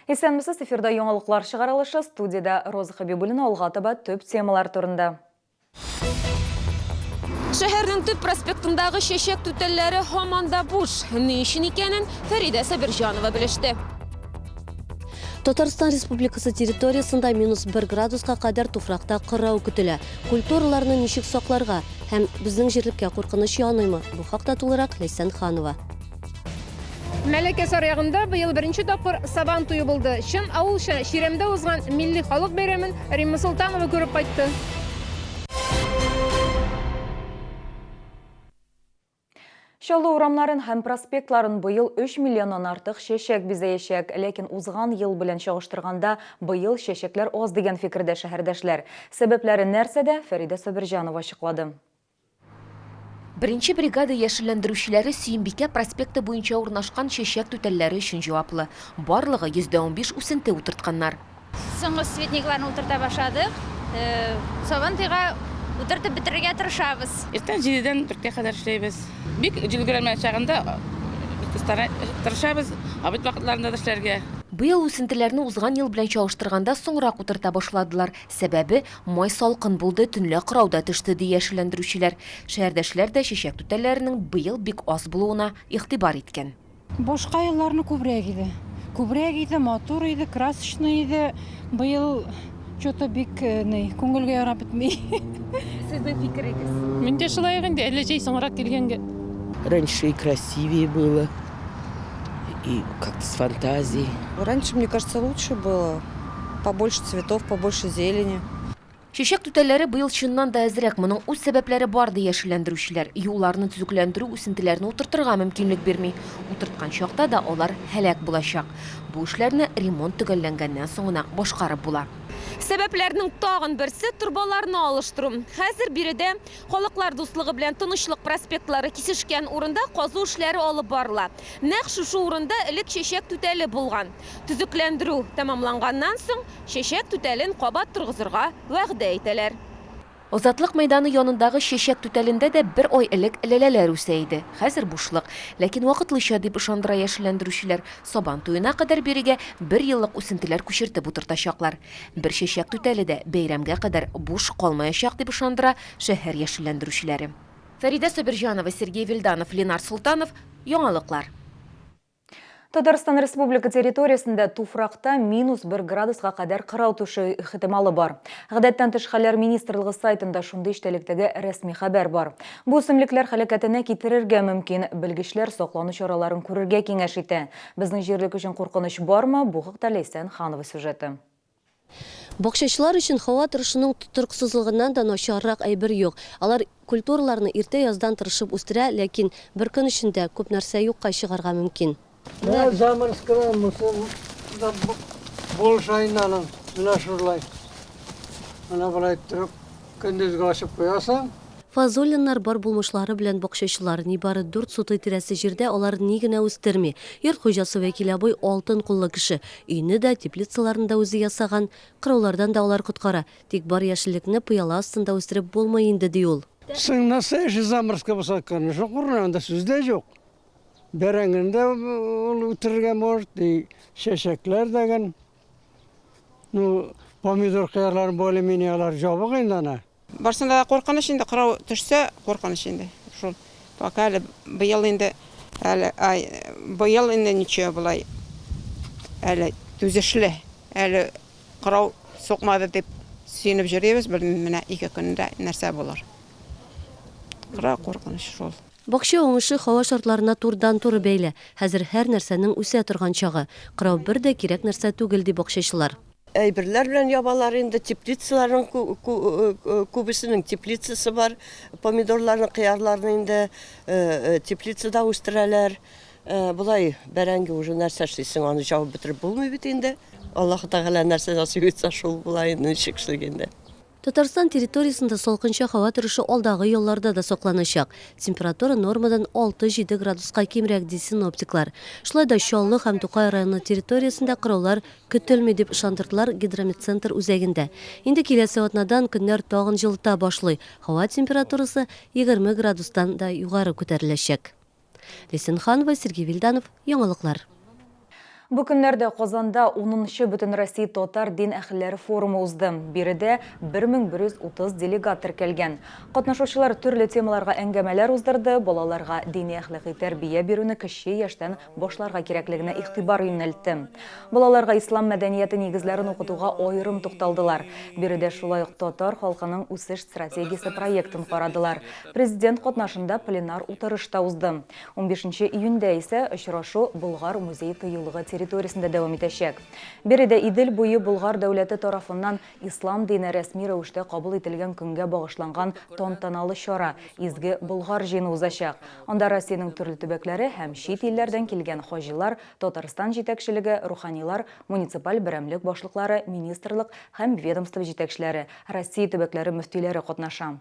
Исәнмесез, эфирда яңалыклар чыгарылышы, студияда Роза Хабибуллина алга таба төп темалар турында. Шәһәрнең төп проспектындагы чәчәк түтәлләре һаманда буш. Ни өчен икәнен Фәридә Сабирҗанова белеште. Татарстан Республикасы территориясында -1 градуска кадәр туфракта кырау көтелә. Культураларны ничек сакларга һәм безнең җирлеккә куркыныч янымы? Бу хакта тулырак Ләйсән Ханова. Мәләкәс аръягында быел беренче тапкыр Сабан туйы булды. Чын авылча Ширемдә узган милли халык бәйрәмен Римма Султанова күреп кайтты. Чаллы урамнарын һәм проспектларын быел 3 миллионнан артык чәчәк бизәячәк, ләкин узган ел белән чагыштырганда быел чәчәкләр аз дигән фикердә шәһәрдәшләр. Сәбәпләре нәрсәдә? Фәридә Сабирҗанова ачыклады. Беренче бригада яшелләндерүчеләре Сөембикә проспекты буенча урнашкан чәчәк түтәлләре өчен җаваплы. Барлыгы 115 үсенте утыртканнар. Соңгы светникларны утырта башладык. Сабан туйга утыртып бетерергә тырышабыз. Иртән 7-дән 4-кә кадәр эшләйбез. Бик җилгәрмән чагында тырышабыз, абит вакытларында да эшләргә. Быел үсентеләрне узган ел белән чагыштырганда соңрак утырта башладылар. Сәбәбе май салкын булды, төнлә кырауда төште ди яшелләндерүчеләр. Шәһәрдәшләр дә чәчәк түтәлләренең быел бик аз булуына игътибар иткән. Башка елларны күбрәк иде. Күбрәк иде, матур иде, красочный иде. Быел что-то бик күңелгә ярап бетми. Сезнең фикерегез? Миндә шулай инде, әле җәй соңрак килгәнгә. Раньше и красивее было, и как-то с фантазией. Раньше, мне кажется, лучше было. Побольше цветов, побольше зелени. Чәчәк түтәлләре быел чыннан да әзрәк. Моның үз сәбәпләре бар ди яшелләндерүчеләр. Юлларны төзекләндерү үсентеләрне утыртырга мөмкинлек бирми. Утырткан чакта да алар һәлак булачак. Бу эшләрне ремонт төгәлләнгәннән соңына башкарып була. Сәбәпләрнең тагын берсе турбаларны алыштыру. Хәзер биредә халыклар дуслыгы белән Тынычлык проспектлары кисешкән урында казу эшләре алып барыла. Нәкъ шушы урында элек чәчәк түтәле булган. Төзекләндерү тәмамланганнан соң чәчәк түтәлен кабат торгызырга вәгъдә итәләр. Азатлык мәйданы янындагы чәчәк түтәлендә дә бер ай элек ләләләр үсә иде. Хәзер бушлык, ләкин вакытлыча дип ышандыра яшелләндерүчеләр. Сабан туена кадәр бирегә 1 еллык үсентеләр күчертеп утыртачаклар. Бер чәчәк түтәле дә бәйрәмгә кадәр буш калмаячак дип ышандыра шәһәр яшелләндерүчеләре. Фәридә Сабирҗанова, Сергей Вильданов, Ленар Султанов. Яңалыклар. Татарстан Республика территориясында туфракта -1 градуска кадәр кырау төшү ихтималы бар. Гадәттән тыш хәлләр министрлыгы сайтында шундый эчтәлектәге рәсми хәбәр бар. Бу үсемлекләр һәлакәтенә китерергә мөмкин. Белгечләр саклану чараларын күрергә киңәш итә. Безнең җирлек өчен куркыныч бармы? Бу хакта Ләйсән Ханова сюжеты. Бакчачылар өчен һава торышының тотрыксызлыгыннан да начаррак әйбер юк. Алар культураларны иртә яздан тырышып үстерә, ләкин бер көн эчендә күп нәрсә юкка чыгарга мөмкин. Заманская мусор большайнаның нашурлай. Ана былай тұрып көндезге ашып қоясың. Фазолиннар бар булмышлары белән бакчачылар нибары 4 суты тирәсе җирдә алар ни генә үстерми. Йорт хуҗасы Вәкил абый алтын куллы кеше. Өйне дә, теплицаларында үзе ясаган, кыраулардан да алар коткара. Тик бар яшеллекне пыяла астында үстереп булмый инде ди ул. Настоящий заморская булса, конечно, курнанда сүздә юк. Бәрәңгендә ул үтерергә может, чәчәкләр дигән. Ну, помидор кыярлар более-менее алар жабык инде ана. Барсында куркыныч инде, кырау төшсә куркыныч инде. Шул пока әле быел инде ничего булай. Әле түзешле, әле кырау сукмады дип сөенеп җөрибез, менә 2 көндә нәрсә булыр. Кырау куркыныч шул. Бакча уңышы һава шартларына турдан-туры бәйле. Хәзер һәр нәрсәнең үсә торган чагы. Кырау бер дә кирәк нәрсә түгел ди бакчачылар. Әйберләр белән ябалар инде, теплицаларның күбесенең теплицасы бар. Помидорларны, кыярларны инде теплицада үстерәләр. Булай бәрәңге уже нәрсә эшлисең, аны җавып бетереп булмый бит инде. Аллаһ Тәгалә нәрсә насыйп итсә шул булай инде шикшлегендә. Татарстан территориясында салкынча һава торышы алдагы елларда да сакланачак. Температура нормадан 6-7 градуска кимрәк ди синоптиклар. Шулай да Чаллы һәм Тукай районы территориясында кыраулар көтелми дип ышандырдылар Гидрометцентр үзәгендә. Инде киләсе атнадан көннәр тагын җылыта башлый. Һава температурасы 20 градустан да югары күтәреләчәк. Ләйсән Ханова, Сергей Вильданов, Яңалыклар. Бу күннәрдә Казанда 10-нчы Бөтен Россия татар дин әһелләре форумы узды. Биредә 1130 делегат теркәлгән. Катнашучылар төрле темаларга әңгәмәләр уздырды, балаларга дини әхлакый тәрбия бирүне кече яшьтән башларга кирәклегенә игътибар юнәлтте. Балаларга ислам мәдәнияте нигезләрен укытуга аерым тукталдылар. Биредә шулай ук татар халкының үсеш стратегиясе проектын карадылар. Президент катнашында пленар утырышта узды. 15 июньдә исә очрашу Болгар музей тыюлыгы территориясында дәвам итәчәк. Биредә Идел буе Болгар дәүләте тарафыннан ислам дине рәсми рәвештә кабул ителгән көнгә багышланган тантаналы чара Изге Болгар җыены узачак. Анда Россиянең төрле төбәкләре һәм чит илләрдән килгән хаҗилар, Татарстан җитәкчелеге, руханилар, муниципаль берәмлек башлыклары, министрлык һәм ведомство җитәкчеләре, Россия төбәкләре мөфтиләре катнаша.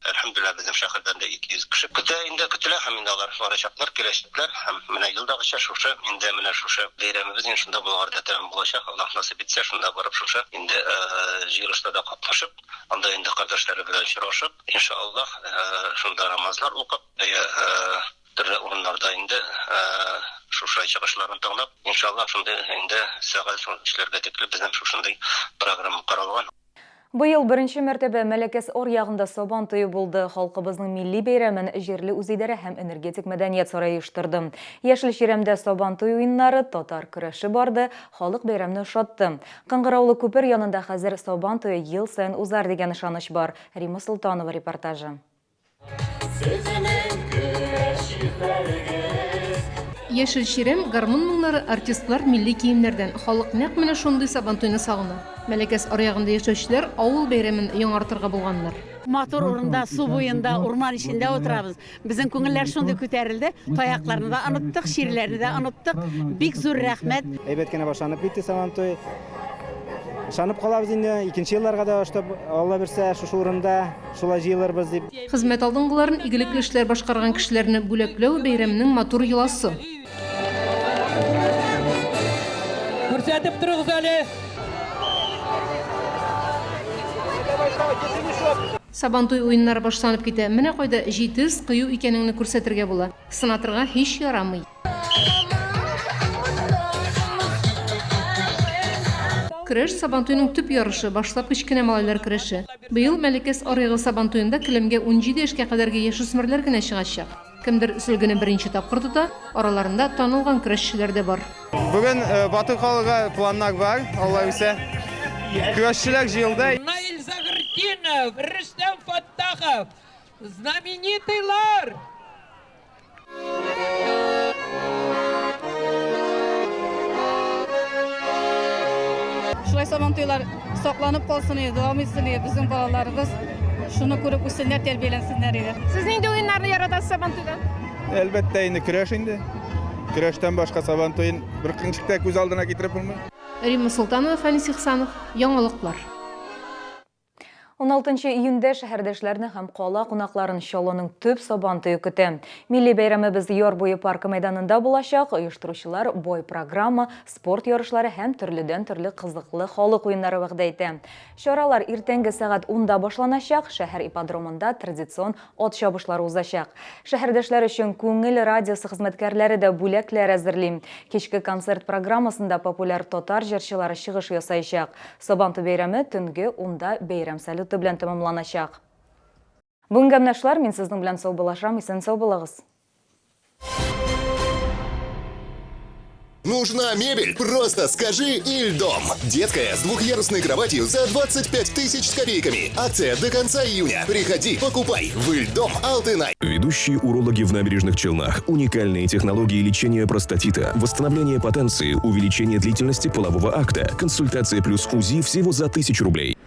Elhamdülillah bizim şehirden de 200 kişi. Kütüle hem indalar varacaklar, kireçlikler. Hem mine yılda kışa şuşa, inde mine şuşa. Beyremimiz şunda Bulgar'da tamam bulacak. Allah nasip etse şunda varıp şuşa. İnde jiyilişte de katlaşıp, anda indi kardeşleri bilen şuraşıp. İnşallah şunda namazlar okup, türlü orunlarda indi şuşa çıkışlarını tanıp. İnşallah şunda indi sağal işlerge teklip bizim şuşunda programı karalgan. Быйыл беренче мәртәбә Мәләкәс ор ягында Сабан туе булды. Халкыбызның милли бәйрәмен җирле үзидарә һәм энергетик мәдәният сарае оештырды. Яшел чиремдә Сабан туе уеннары, татар көрәше барды, халык бәйрәмне ошатты. Кыңгыраулы күпер янында хәзер Сабан туе ел саен узар дигән ышаныч бар. Рима Султанова репортажы. Яшел чирем, гармун моңнары, артистлар милли киемнәрдән халык нәкъ менә шундый Сабан туены сагына. Мәләкәс аръягында яшәүчеләр авыл бәйрәмен яңартырга булганнар. Матур урында, су буенда, урман ичендә утырабыз. Безнең күңелләр шундый күтәрелде, таякларны да оныттык, ширләрне дә оныттык. Бик зур рәхмәт. Әйбәт кенә башланып китте Сабан туе. Ышанып калабыз инде, икенче елларга да оштып, Алла берсә, шушы урында шулай җыелырбыз дип. Хезмәт алдынгыларын игелекле эшләр башкарган кешеләрне бүләкләү бәйрәменең матур йоласы. Күрсәтеп торыгыз әле. Сабан туе уеннары башланып китә. Менә кайда җитез кыю икәнеңне күрсәтергә була. Сынатырга һич ярамый. Көрәш Сабан туеның төп ярышы, башлап кечкенә малайлар көрәше. Быел Мәләкәс аръягы Сабан туенда келемгә 17 яшькә кадәрге яшүсмерләр генә чыгачак. Кемдер сөлгене беренче тапкыр тота, араларында танылган көрәшчеләр дә бар. Бүген Батыр халыгы планнар бар, Алла үсә. Көрәшчеләр җыелды. Наиль Загыртдинов, Рөстәм Фаттахов, знаменитыйлар. Шулай Сабан туйлар сакланып калсын иде, дәвам итсен иде безнең балаларыбыз. Шуны күреп үссеннәр, тәрбияләнсеннәр иде. Сез нинди уеннарны яратасыз Сабан туйда? Әлбәттә инде көрәш инде. Көрәштән башка Сабан туен бер кынчыкта күз алдына китереп булмый. Рима Султанова, Фәнис Ихсанов, яңалыклар. 16 июньдә шәһәрдәшләрне һәм кала кунакларын чалуның төп Сабан туе көтә. Милли бәйрәмебез Яр буе паркы мәйданында булачак. Оештыручылар бой программа, спорт ярышлары һәм төрле кызыклы халык уеннары вәгъдә итә. Чаралар иртәнге сәгать 10-да башланачак. Шәһәр ипподромында традицион ат чабышлары узачак. Шәһәрдәшләр өчен күңел радиосы хезмәткәрләре дә бүләкләр әзерли. Кичке концерт программасында популяр татар җырчылары чыгыш ясаячак. Сабан туе бәйрәме төнге 10-да бәйрәм салюты белән тәмамланачак. Бүгенге менәшләр, мин сезнең белән сау булашам, исән сау булыгыз. Нужна мебель? Просто скажи Ильдом. Детская с двухъярусной кроватью за 25 тысяч с копейками. Акция до конца июня. Приходи, покупай в Ильдом Алтынай. Ведущие урологи в Набережных Челнах. Уникальные технологии лечения простатита, восстановления потенции, увеличения длительности полового акта. Консультация плюс УЗИ всего за 1000 рублей.